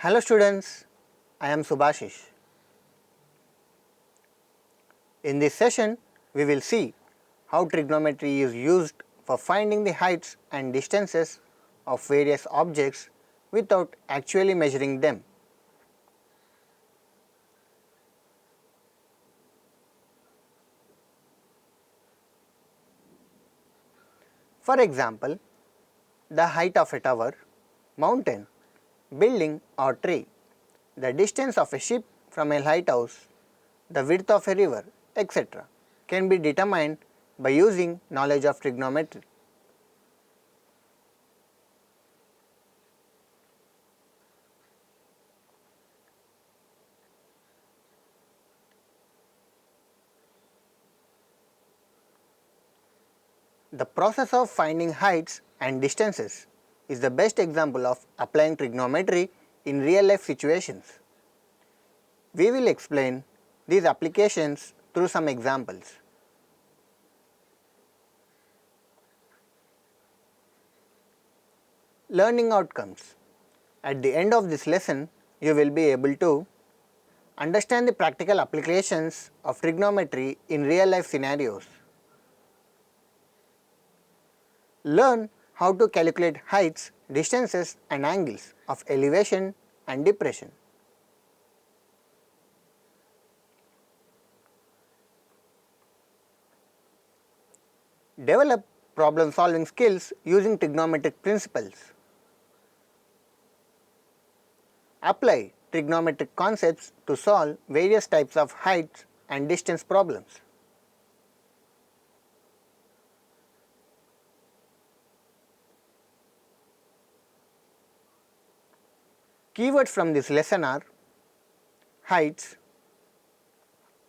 Hello students, I am Subhashish. In this session, we will see how trigonometry is used for finding the heights and distances of various objects without actually measuring them. For example, the height of a tower, mountain, building or tree, the distance of a ship from a lighthouse, the width of a river, etc. can be determined by using knowledge of trigonometry. The process of finding heights and distances is the best example of applying trigonometry in real life situations. We will explain these applications through some examples. Learning outcomes. At the end of this lesson, you will be able to understand the practical applications of trigonometry in real life scenarios. Learn how to calculate heights, distances and angles of elevation and depression. Develop problem solving skills using trigonometric principles. Apply trigonometric concepts to solve various types of height and distance problems. Keywords from this lesson are heights,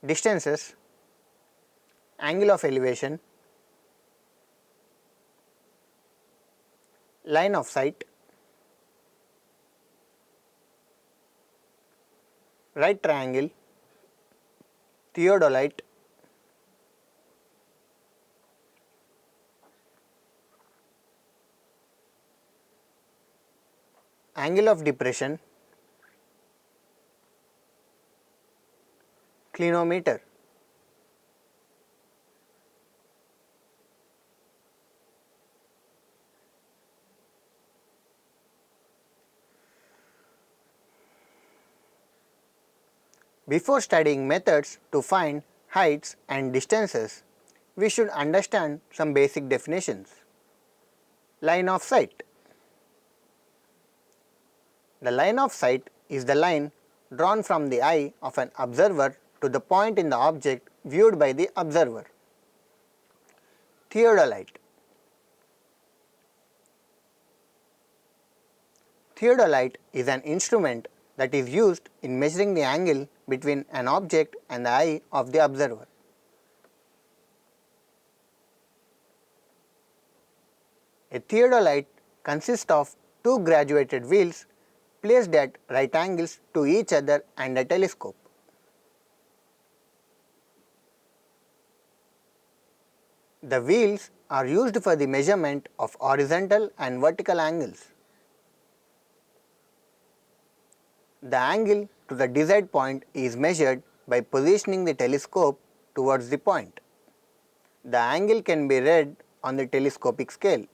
distances, angle of elevation, line of sight, right triangle, theodolite, angle of depression, clinometer. Before studying methods to find heights and distances, we should understand some basic definitions. Line of sight. The line of sight is the line drawn from the eye of an observer to the point in the object viewed by the observer. Theodolite. Theodolite is an instrument that is used in measuring the angle between an object and the eye of the observer. A theodolite consists of two graduated wheels placed at right angles to each other and a telescope. The wheels are used for the measurement of horizontal and vertical angles. The angle to the desired point is measured by positioning the telescope towards the point. The angle can be read on the telescopic scale.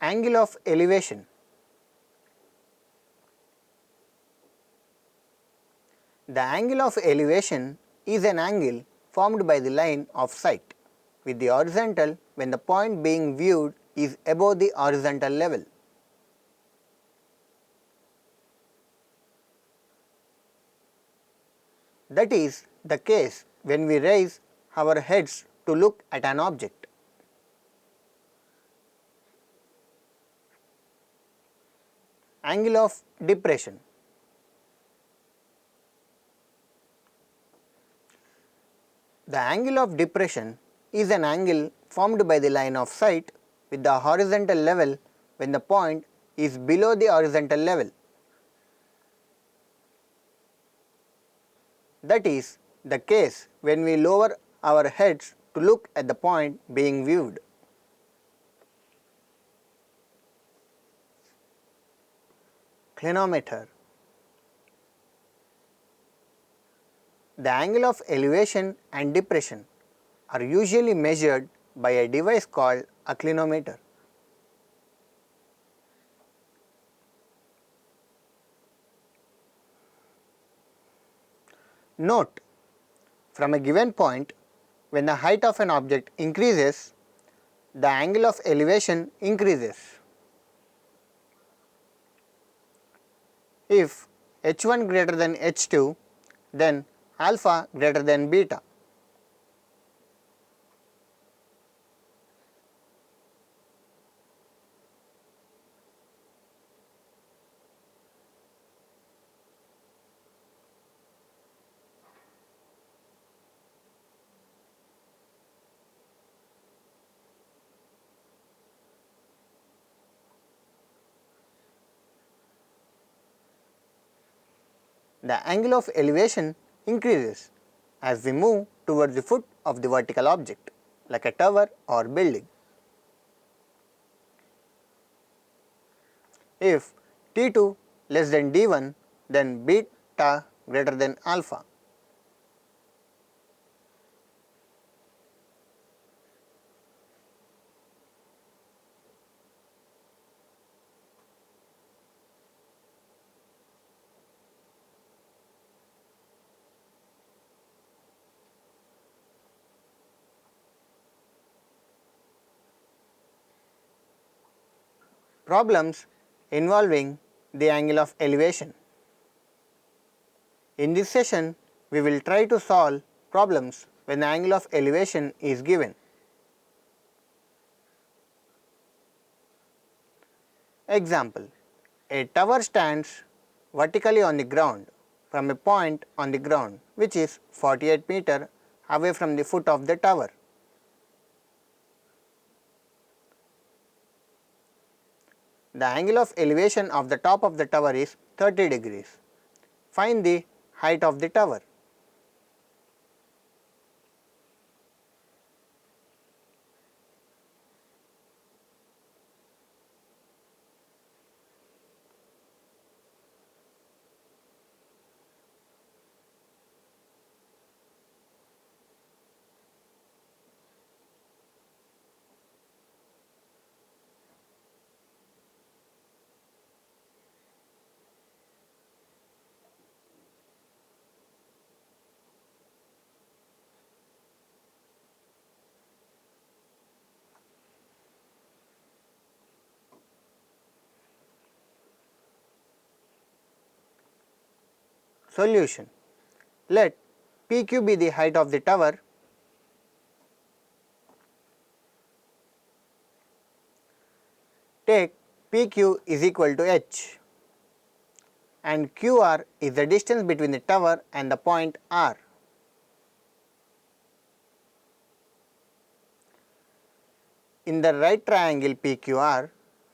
Angle of elevation. The angle of elevation is an angle formed by the line of sight with the horizontal when the point being viewed is above the horizontal level. That is the case when we raise our heads to look at an object. Angle of depression. The angle of depression is an angle formed by the line of sight with the horizontal level when the point is below the horizontal level. That is the case when we lower our heads to look at the point being viewed. clinometer. The angle of elevation and depression are usually measured by a device called a clinometer. Note, from a given point, when the height of an object increases, the angle of elevation increases. If h1 greater than h2, then alpha greater than beta. The angle of elevation increases as we move towards the foot of the vertical object, like a tower or building. If T2 less than D1, then beta greater than alpha. Problems involving the angle of elevation. In this session, we will try to solve problems when the angle of elevation is given. Example, a tower stands vertically on the ground from a point on the ground which is 48 meter away from the foot of the tower. The angle of elevation of the top of the tower is 30 degrees. Find the height of the tower. Solution. Let PQ be the height of the tower. Take PQ is equal to H and QR is the distance between the tower and the point R. In the right triangle PQR,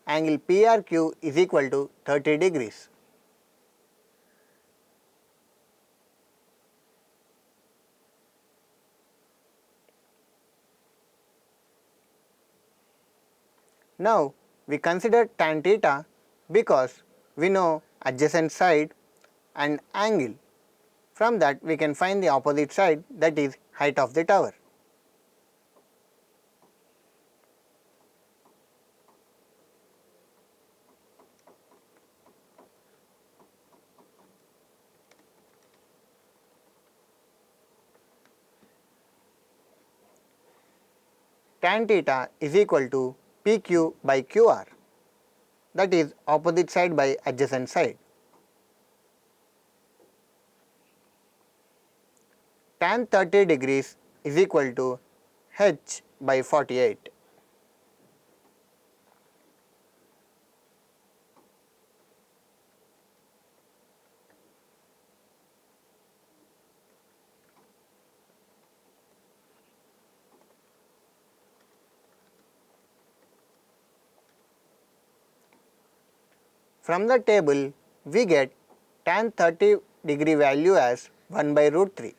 angle PRQ is equal to 30 degrees. Now, we consider tan theta because we know adjacent side and angle. From that we can find the opposite side, that is height of the tower. Tan theta is equal to PQ by QR, that is opposite side by adjacent side. Tan 30 degrees is equal to H by 48. From the table, we get tan 30 degree value as 1 by root 3.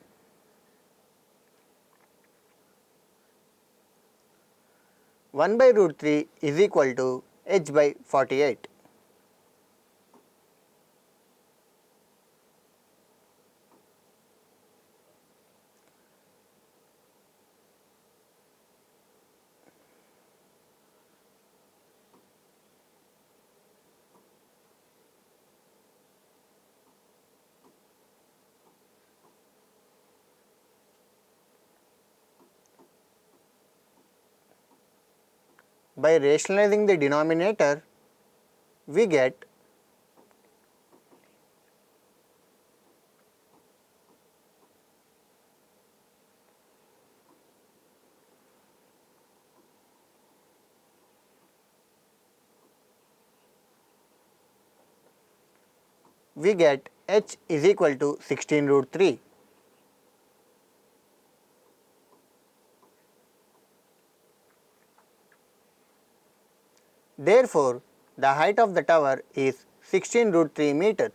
One by root 3 is equal to H by 48. By rationalizing the denominator, we get h is equal to 16 root 3. Therefore, the height of the tower is 16 root 3 meters.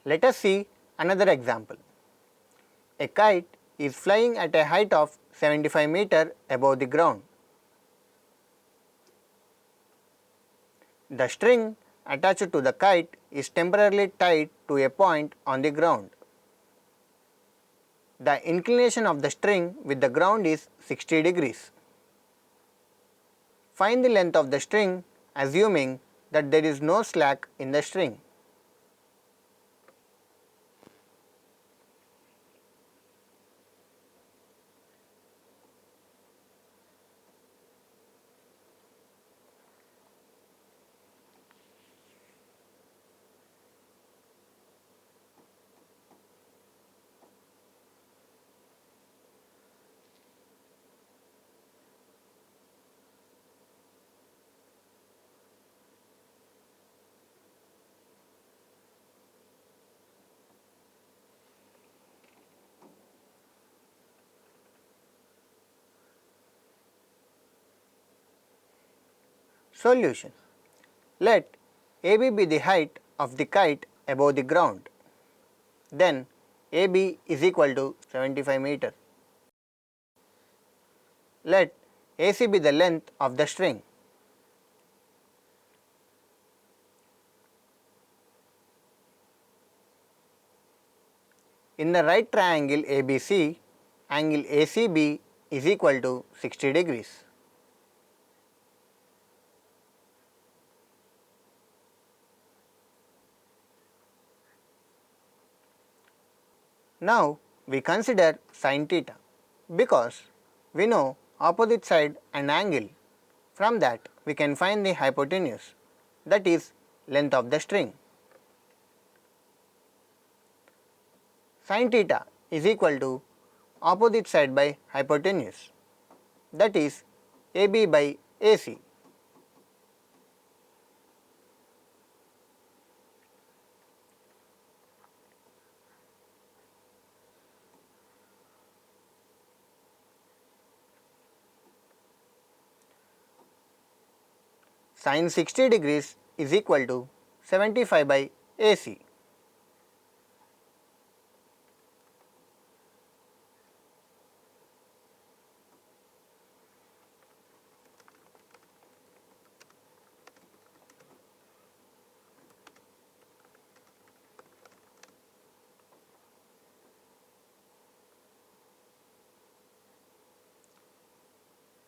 Let us see another example. A kite is flying at a height of 75 meters above the ground. The string attached to the kite is temporarily tied to a point on the ground. The inclination of the string with the ground is 60 degrees. Find the length of the string assuming that there is no slack in the string. Solution. Let AB be the height of the kite above the ground. Then AB is equal to 75 meters. Let AC be the length of the string. In the right triangle ABC, angle ACB is equal to 60 degrees. Now we consider sin theta because we know opposite side and angle. From that we can find the hypotenuse, that is length of the string. Sin theta is equal to opposite side by hypotenuse, that is AB by AC. Sin 60 degrees is equal to 75 by AC.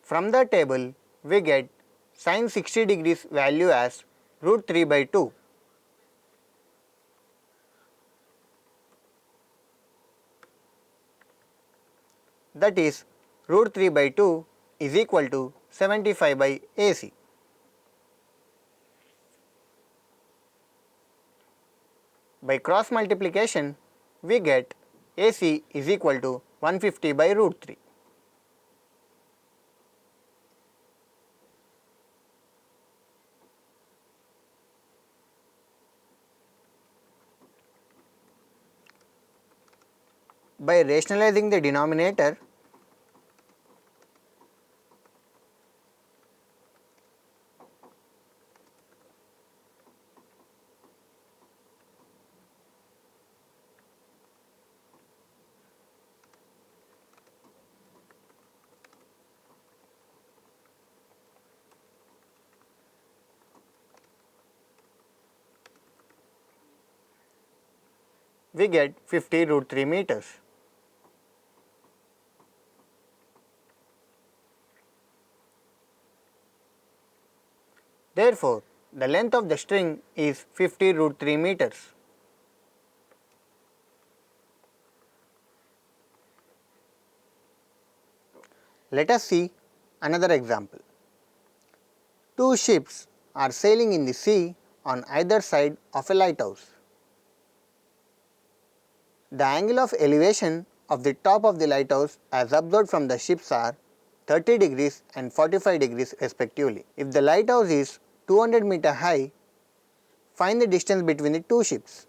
From the table we get sin 60 degrees value as root 3 by 2. That is root 3 by 2 is equal to 75 by AC. By cross multiplication we get AC is equal to 150 by root 3. By rationalizing the denominator, we get 50 root 3 meters. Therefore, the length of the string is 50 root 3 meters. Let us see another example. Two ships are sailing in the sea on either side of a lighthouse. The angle of elevation of the top of the lighthouse as observed from the ships are 30 degrees and 45 degrees respectively. If the lighthouse is 200 meter high, find the distance between the two ships.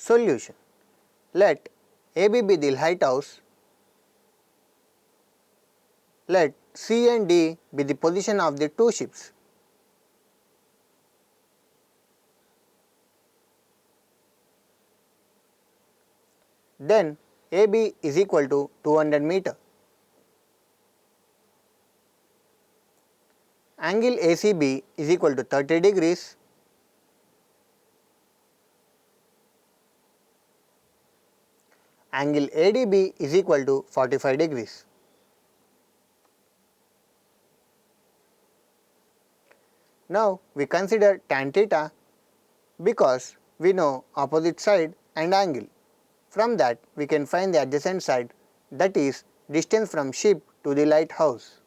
Solution. Let AB be the lighthouse. Let C and D be the position of the two ships. Then AB is equal to 200 meter. Angle ACB is equal to 30 degrees. Angle ADB is equal to 45 degrees. Now we consider tan theta because we know opposite side and angle. From that we can find the adjacent side, that is distance from ship to the lighthouse.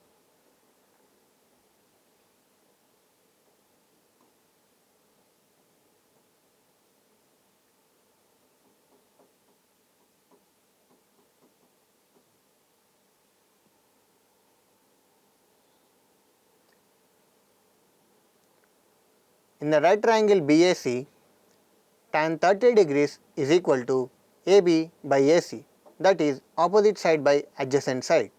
In the right triangle BAC, tan 30 degrees is equal to AB by AC, that is opposite side by adjacent side.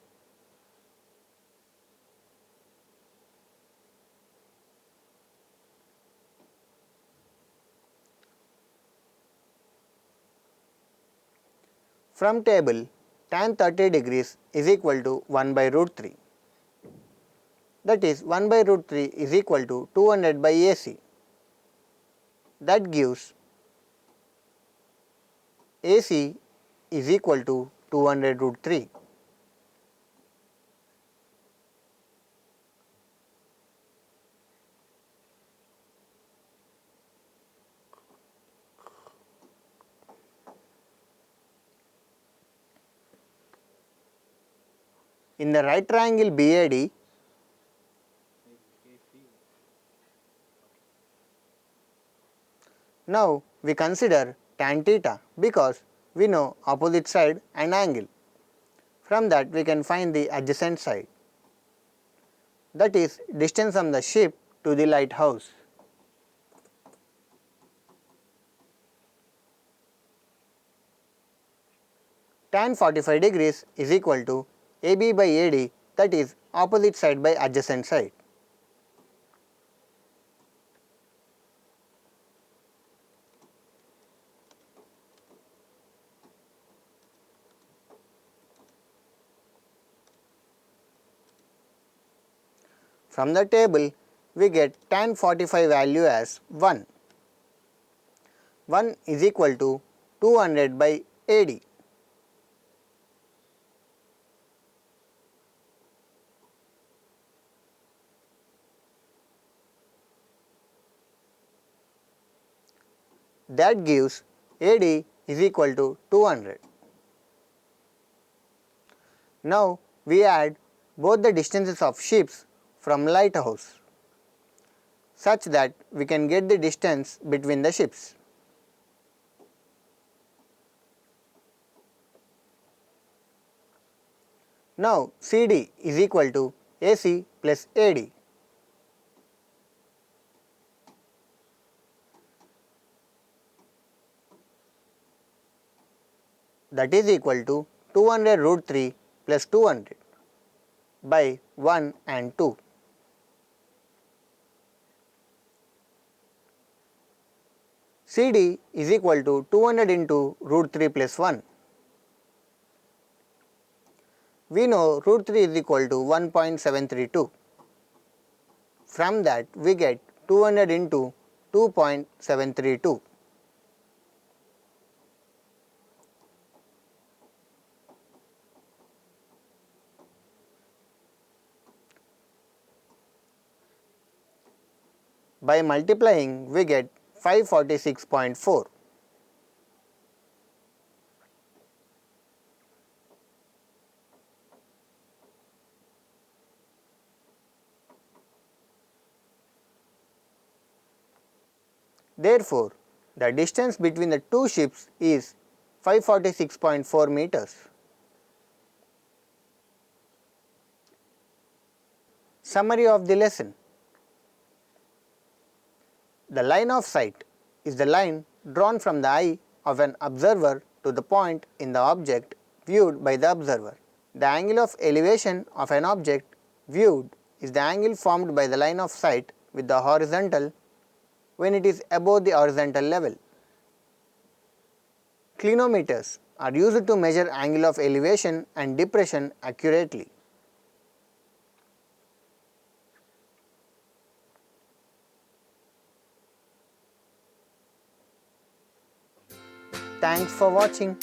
From table, tan 30 degrees is equal to 1 by root 3, that is 1 by root 3 is equal to 200 by AC. That gives AC is equal to 200 root 3. In the right triangle BAD, now we consider tan theta because we know opposite side and angle. From that we can find the adjacent side, that is distance from the ship to the lighthouse. Tan 45 degrees is equal to AB by AD, that is opposite side by adjacent side. From the table we get tan 45 value as 1. 1 is equal to 200 by AD. That gives AD is equal to 200. Now we add both the distances of ships from lighthouse such that we can get the distance between the ships. Now CD is equal to AC plus AD. That is equal to 200 root 3 plus 200 by 1 and 2. CD is equal to 200 into root 3 plus 1. We know root 3 is equal to 1.732. From that we get 200 into 2.732. By multiplying we get 546.4. Therefore, the distance between the two ships is 546.4 meters. Summary of the lesson. The line of sight is the line drawn from the eye of an observer to the point in the object viewed by the observer. The angle of elevation of an object viewed is the angle formed by the line of sight with the horizontal when it is above the horizontal level. Clinometers are used to measure angle of elevation and depression accurately. Thanks for watching.